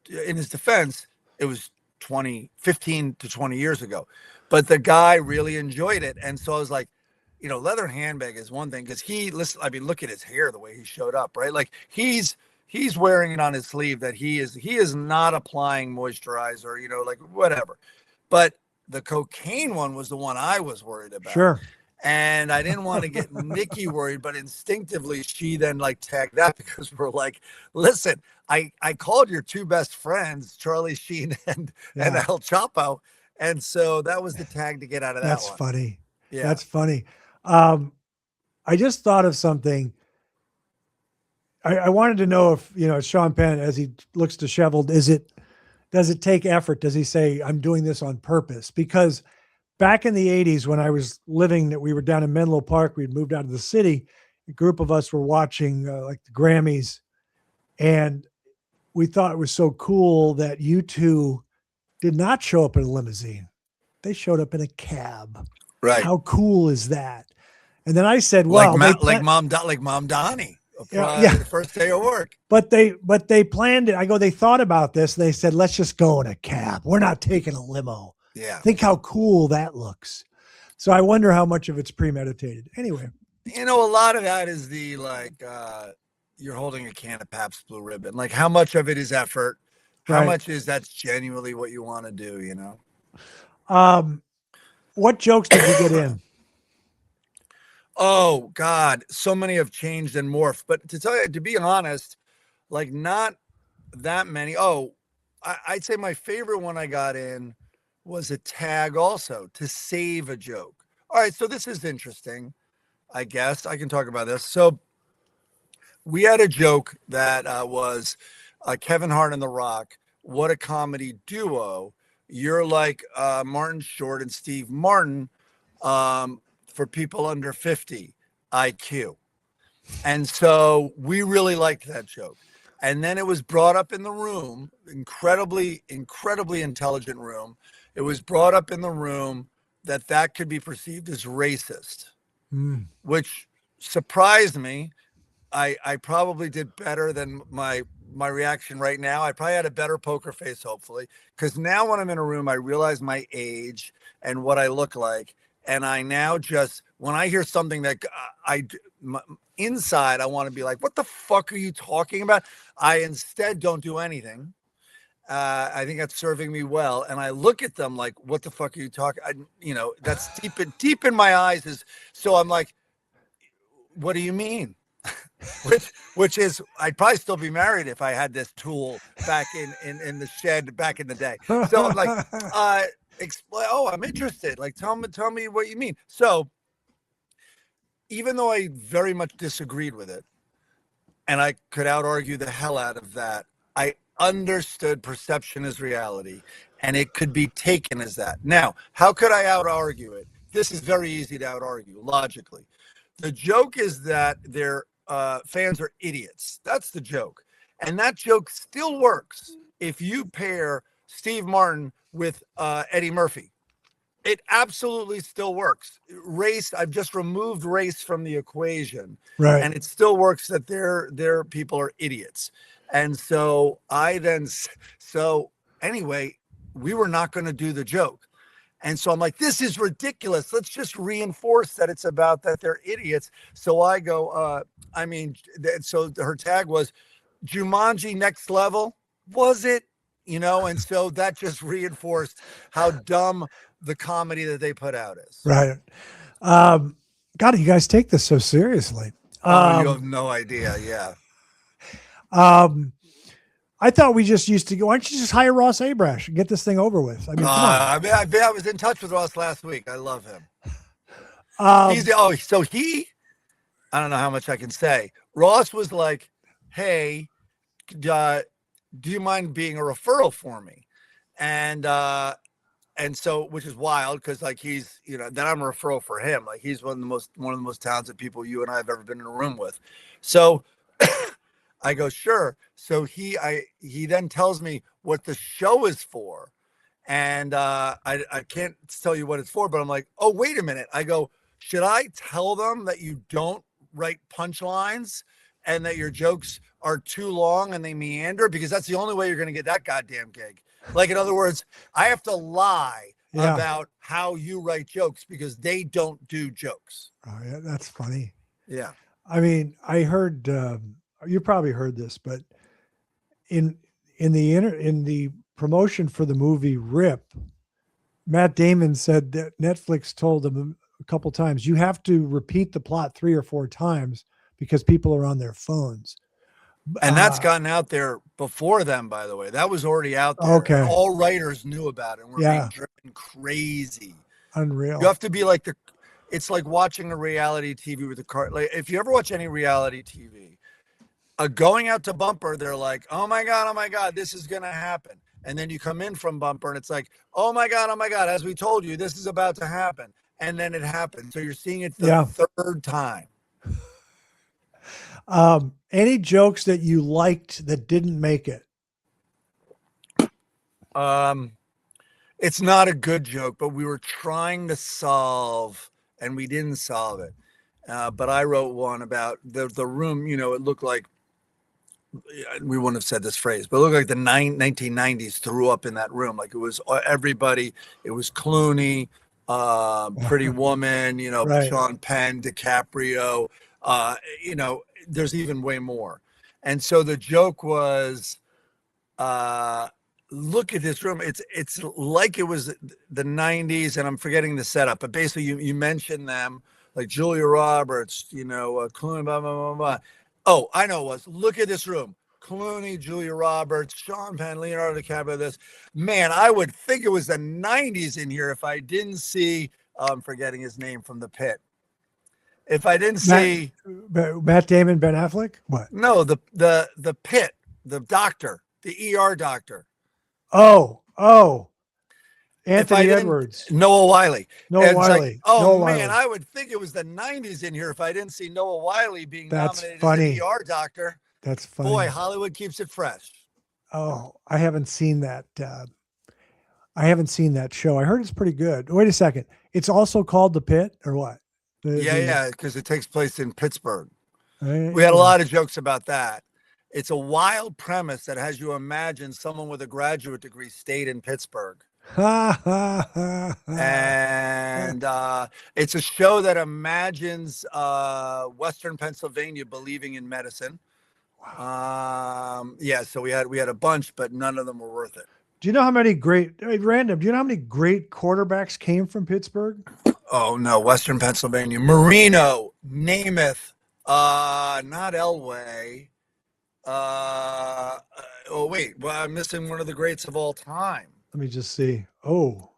in his defense, it was 15 to 20 years ago, but the guy really enjoyed it. And so I was like, leather handbag is one thing, because look at his hair, the way he showed up, right? Like he's wearing it on his sleeve that he is not applying moisturizer, like whatever. But the cocaine one was the one I was worried about. Sure. And I didn't want to get Nikki worried, but instinctively she then tagged that, because we're like, listen, I called your two best friends, Charlie Sheen and El Chapo. And so that was the tag to get out of that one. That's funny. Yeah. That's funny. I just thought of something. I wanted to know if, Sean Penn, as he looks disheveled, does it take effort? Does he say, I'm doing this on purpose? Because back in the 80s, when I was we were down in Menlo Park, we'd moved out of the city. A group of us were watching the Grammys, and we thought it was so cool that U2 did not show up in a limousine. They showed up in a cab. Right. How cool is that? And then I said, Like, well, like Mom Donnie. Yeah. The first day of work. But they planned it. I go, they thought about this. They said, let's just go in a cab. We're not taking a limo. Yeah. Think how cool that looks. So I wonder how much of it's premeditated. Anyway. A lot of that is the you're holding a can of Pabst Blue Ribbon. Like, how much of it is effort? How much is that's genuinely what you want to do, What jokes did you get in? Oh God, so many have changed and morphed. But to be honest, like not that many. Oh, I'd say my favorite one I got in was a tag also to save a joke. All right, so this is interesting. I guess I can talk about this. So we had a joke that was Kevin Hart and The Rock. What a comedy duo. You're like Martin Short and Steve Martin for people under 50 IQ. And so we really liked that joke. And then it was brought up in the room, incredibly intelligent room. It was brought up in the room that could be perceived as racist, which surprised me. I probably did better than my reaction right now. I probably had a better poker face, hopefully, because now when I'm in a room, I realize my age and what I look like. And I now just, when I hear something that inside, I want to be like, what the fuck are you talking about? I instead don't do anything. I think that's serving me well. And I look at them like, what the fuck are you talking? That's deep in my eyes. So I'm like, what do you mean? which is, I'd probably still be married if I had this tool back in the shed back in the day. So I'm like, explain. Oh, I'm interested. Like, tell me what you mean. So even though I very much disagreed with it, and I could out argue the hell out of that, I understood perception is reality, and it could be taken as that. Now, how could I out argue it? This is very easy to out argue logically. The joke is that their fans are idiots. That's the joke. And that joke still works if you pair Steve Martin with Eddie Murphy. It absolutely still works. Race, I've just removed race from the equation. Right. And it still works that their people are idiots. And so anyway, we were not going to do the joke. And so I'm like, this is ridiculous. Let's just reinforce that it's about that they're idiots. So I go, so her tag was Jumanji Next Level. Was it? And so that just reinforced how dumb the comedy that they put out is. Right. God, you guys take this so seriously. You have no idea. Yeah. I thought we just used to go. Why don't you just hire Ross Abrash and get this thing over with? I mean, come on. I was in touch with Ross last week. I love him. I don't know how much I can say. Ross was like, hey, do you mind being a referral for me? And so, which is wild because like he's, then I'm a referral for him. Like he's one of the most talented people you and I have ever been in a room with. So I go, sure. So he then tells me what the show is for. And I can't tell you what it's for, but I'm like, oh, wait a minute. I go, should I tell them that you don't write punchlines and that your jokes are too long and they meander? Because that's the only way you're going to get that goddamn gig. Like, in other words, I have to lie about how you write jokes because they don't do jokes. Oh, yeah, that's funny. Yeah. I mean, I heard, you probably heard this, but in the promotion for the movie Rip, Matt Damon said that Netflix told him a couple times, you have to repeat the plot 3 or 4 times because people are on their phones. And that's gotten out there before them, by the way. That was already out there. Okay. And all writers knew about it. And we're being driven crazy. Unreal. You have to be like it's like watching a reality TV with a car. Like if you ever watch any reality TV, going out to bumper, they're like, oh my God, this is going to happen. And then you come in from bumper and it's like, oh my God, as we told you, this is about to happen. And then it happens. So you're seeing it the third time. Any jokes that you liked that didn't make it? It's not a good joke, but we were trying to solve, and we didn't solve it. But I wrote one about the room. You know, it looked like we wouldn't have said this phrase, but it looked like the 1990s threw up in that room. Like it was everybody. It was Clooney, Pretty Woman. You know, Right. Sean Penn, DiCaprio. You know, there's even way more. And so the joke was, look at this room. It's like it was the 90s, and I'm forgetting the setup, but basically you mentioned them, like Julia Roberts, you know, Clooney, blah, blah, blah, blah. Oh, I know it was. Look at this room. Clooney, Julia Roberts, Sean Penn, Leonardo DiCaprio. This man, I would think it was the 90s in here if I didn't see. I'm forgetting his name from The Pit. If I didn't see Matt Damon, Ben Affleck. What? no the Pit, the doctor, the ER doctor. Oh, If I Anthony didn't, Edwards, Noah Wiley. Noah And it's like, Wiley. oh Noah man, Wiley. I would think it was the 90s in here if I didn't see Noah Wiley being That's nominated funny. as the ER doctor. That's funny. Boy, Hollywood keeps it fresh. Oh, I haven't seen that. I haven't seen that show. I heard it's pretty good. Wait a second. It's also called The Pit, or what? Yeah, because it takes place in Pittsburgh. We had a lot of jokes about that. It's a wild premise that has you imagine someone with a graduate degree stayed in Pittsburgh. And it's a show that imagines Western Pennsylvania believing in medicine. Yeah, so we had a bunch, but none of them were worth it. Do you know how many random? Do you know how many great quarterbacks came from Pittsburgh? Oh no, Western Pennsylvania, Marino, Namath, not Elway. Oh wait, well, I'm missing one of the greats of all time. Let me just see. Oh,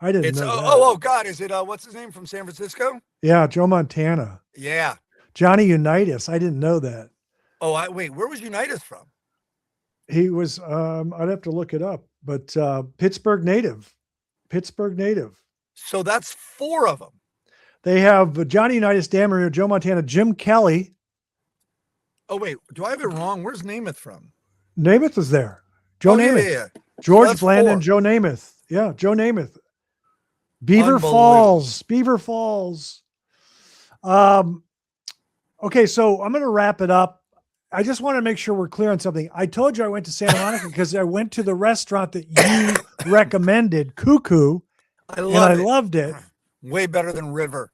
I didn't It's know. oh God, is it what's his name from San Francisco? Yeah, Joe Montana, Yeah. Johnny Unitas. I didn't know that. Oh, wait, where was Unitas from? He was. I'd have to look it up, but Pittsburgh native. Pittsburgh native. So that's 4 of them. They have Johnny Unitas, Dan Marino, Joe Montana, Jim Kelly. Oh wait, do I have it wrong? Where's Namath from? Namath was there. Joe Namath. Yeah. George that's Blandon, 4. Joe Namath. Yeah, Joe Namath. Beaver Falls. Okay, so I'm going to wrap it up. I just want to make sure we're clear on something. I told you I went to Santa Monica because I went to the restaurant that you recommended, Cuckoo, I loved it. Way better than River.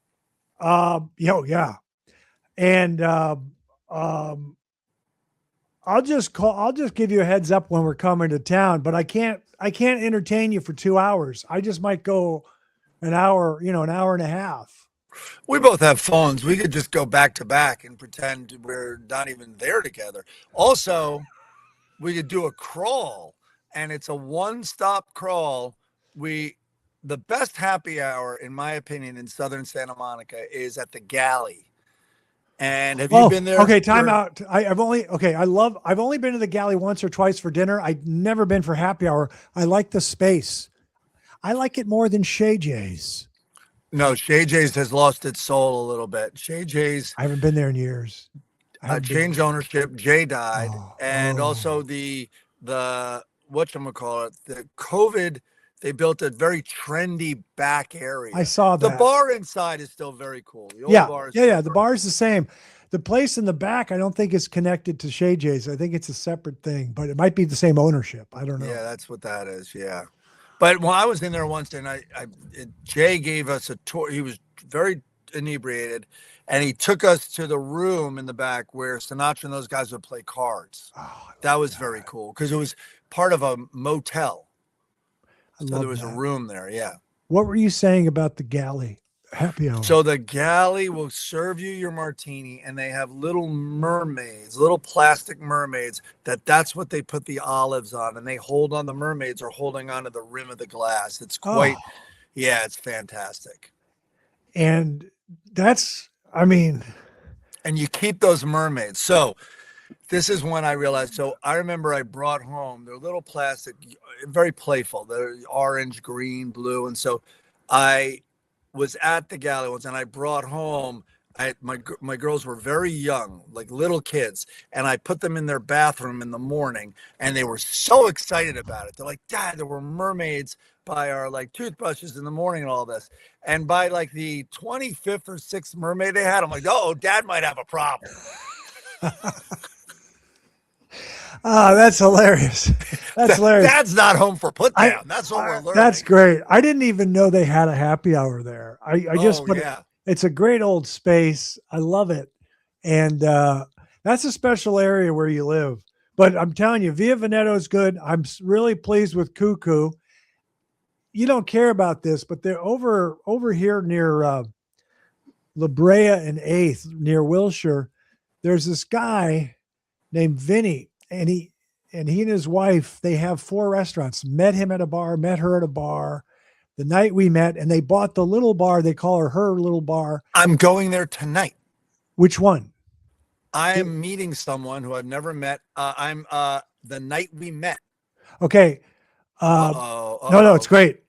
Yeah. And I'll just give you a heads up when we're coming to town, but I can't entertain you for 2 hours. I just might go an hour and a half. We both have phones. We could just go back to back and pretend we're not even there together. Also, we could do a crawl, and it's a one-stop crawl. The best happy hour, in my opinion, in Southern Santa Monica is at the Galley. And have you been there? Okay, time out. I've only been to the Galley once or twice for dinner. I've never been for happy hour. I like the space. I like it more than Shay J's. No, Shay J's has lost its soul a little bit. Shay J's, I haven't been there in years. changed ownership. Jay died, and also the whatchamacallit, the COVID. They built a very trendy back area. I saw that. The bar inside is still very cool. The old bar is the bar is the same. The place in the back, I don't think is connected to Shay J's. I think it's a separate thing, but it might be the same ownership. I don't know. Yeah, that's what that is. Yeah. But when I was in there once, and Jay gave us a tour. He was very inebriated, and he took us to the room in the back where Sinatra and those guys would play cards. That was very cool because it was part of a motel. So there was a room there. Yeah. What were you saying about the Galley happy hour? So the Galley will serve you your martini, and they have little mermaids, little plastic mermaids. That's what they put the olives on, and they hold on. The mermaids are holding onto the rim of the glass. It's quite, yeah, it's fantastic. And and you keep those mermaids. So this is when I realized. So I remember I brought home, they're little plastic, very playful. They're orange, green, blue. And so I was at the Galley once, and I brought home My girls were very young, like little kids, and I put them in their bathroom in the morning, and they were so excited about it. They're like, "Dad, there were mermaids by our like toothbrushes in the morning and all this." And by like the 25th or 6th mermaid they had, I'm like, "Oh, Dad might have a problem." Ah, that's hilarious. That's hilarious. Dad's not home for put down. That's what we're learning. That's great. I didn't even know they had a happy hour there. I just, but yeah. it's a great old space. I love it. And that's a special area where you live. But I'm telling you, Via Veneto is good. I'm really pleased with Cuckoo. You don't care about this, but they're over here near La Brea and 8th, near Wilshire. There's this guy named Vinny, and he and his wife, they have 4 restaurants. Met him at a bar, met her at a bar. The night we met, and they bought the little bar. They call her little bar. I'm going there tonight. Which one? I'm meeting someone who I've never met. I'm the night we met. Okay. No, it's great.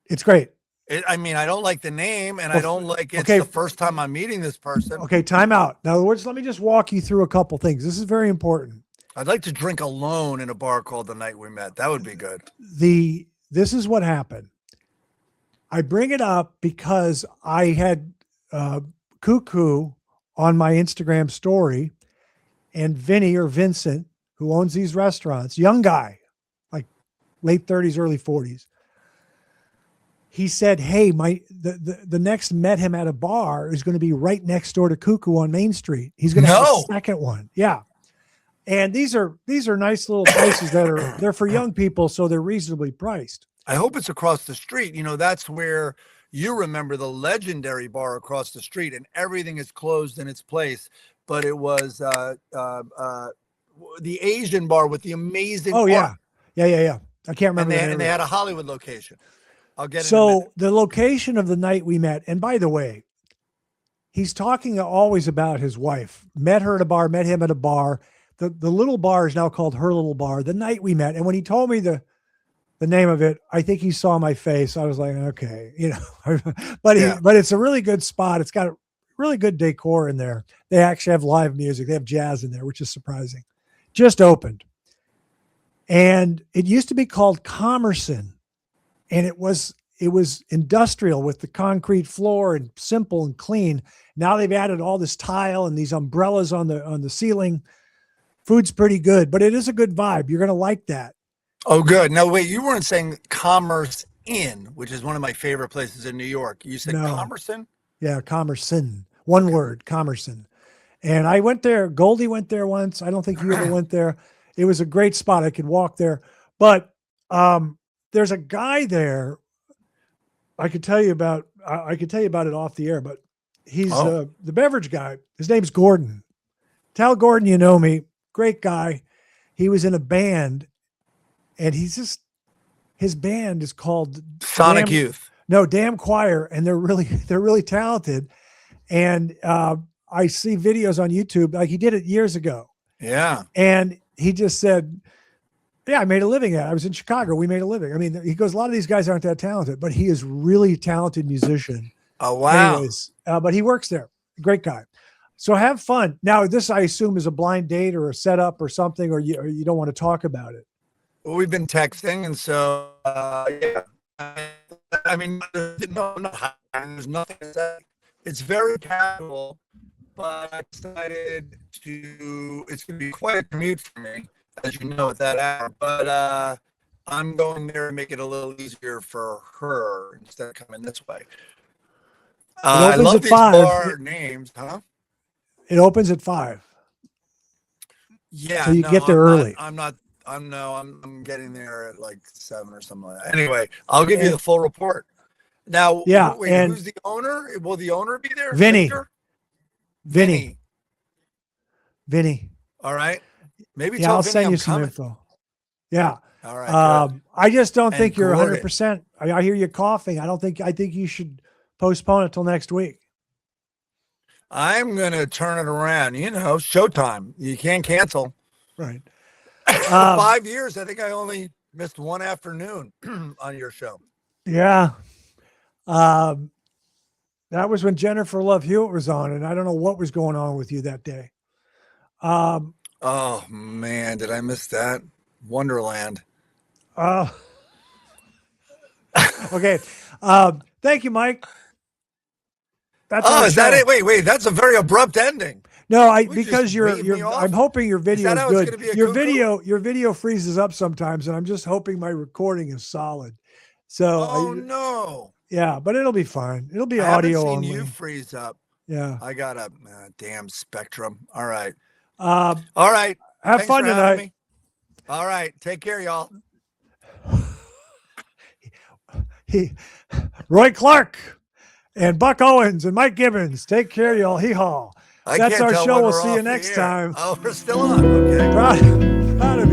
It's great. I mean, I don't like the name, and I don't like it's the first time I'm meeting this person. Okay, time out. In other words, let me just walk you through a couple things. This is very important. I'd like to drink alone in a bar called The Night We Met. That would be good. This is what happened. I bring it up because I had Cuckoo on my Instagram story, and Vinny or Vincent, who owns these restaurants, young guy, like late 30s, early 40s. He said, "Hey, the next met him at a bar is going to be right next door to Cuckoo on Main Street. He's going to have a second one." Yeah. And these are nice little places they're for young people, so they're reasonably priced. I hope it's across the street. You know, that's where you remember the legendary bar across the street, and everything is closed in its place. But it was the Asian bar with the amazing. Oh yeah. I can't remember. And they had a Hollywood location. I'll get it. So the location of the night we met, and by the way, he's talking always about his wife. Met her at a bar, met him at a bar. The little bar is now called her little bar. The night we met, and when he told me the name of it, I think he saw my face. I was like, okay, you know, but it's a really good spot. It's got really good decor in there. They actually have live music. They have jazz in there, which is surprising. Just opened. And it used to be called Commerson. And it was industrial with the concrete floor and simple and clean. Now they've added all this tile and these umbrellas on the ceiling. Food's pretty good, but it is a good vibe. You're going to like that. Oh, good. Now, wait, you weren't saying Commerce Inn, which is one of my favorite places in New York. You said Commerson? Yeah, Commerson. One word, Commerson. And I went there. Goldie went there once. I don't think you ever went there. It was a great spot. I could walk there. But there's a guy there. I could tell you about it off the air, but he's the beverage guy. His name's Gordon. Tell Gordon you know me. Great guy. He was in a band, and his band is called Sonic Youth. No, Damn Choir, and they're really talented. And I see videos on YouTube, like he did it years ago. Yeah. And he just said, "Yeah, I made a living at it. I was in Chicago. We made a living." I mean, he goes, a lot of these guys aren't that talented, but he is really talented musician. Oh, wow. Anyways, but he works there. Great guy. So have fun. Now, this, I assume, is a blind date or a setup or something, or you don't want to talk about it. Well, we've been texting, and so, yeah. I mean, there's nothing to say. It's very casual, but I decided it's going to be quite a commute for me, as you know, at that hour. But I'm going there to make it a little easier for her instead of coming this way. I love these bar names, huh? It opens at 5. Yeah. So you get there early. I'm getting there at like 7 or something like that. Anyway, I'll give you the full report. Now, yeah. Wait, and who's the owner? Will the owner be there? Vinny. All right. Maybe I'll Vinny send you some info. Yeah. All right. I just don't think you're 100%. I hear you coughing. I think you should postpone it till next week. I'm going to turn it around. You know, showtime. You can't cancel. Right. 5 years. I think I only missed one afternoon on your show. Yeah. Now That was when Jennifer Love Hewitt was on, and I don't know what was going on with you that day. Oh man, did I miss that? Wonderland. Okay. Thank you, Mike. That's Oh, our is that show. it? Wait, that's a very abrupt ending. No, You because just you're waved me off? I'm hoping your video is that how it's good. gonna be a Your cuckoo? video freezes up sometimes, and I'm just hoping my recording is solid. So Oh no. yeah, but it'll be fine. It'll be I haven't audio seen only. you freeze up. Yeah. I got a damn Spectrum. All right. All Right. have Thanks fun for having tonight. me. All right. Take care, y'all. Roy Clark and Buck Owens and Mike Gibbons. Take care, y'all. Hee haw. I That's can't our tell show. when We'll we're see you off the next air. time. Oh, we're still on. Okay. Proud of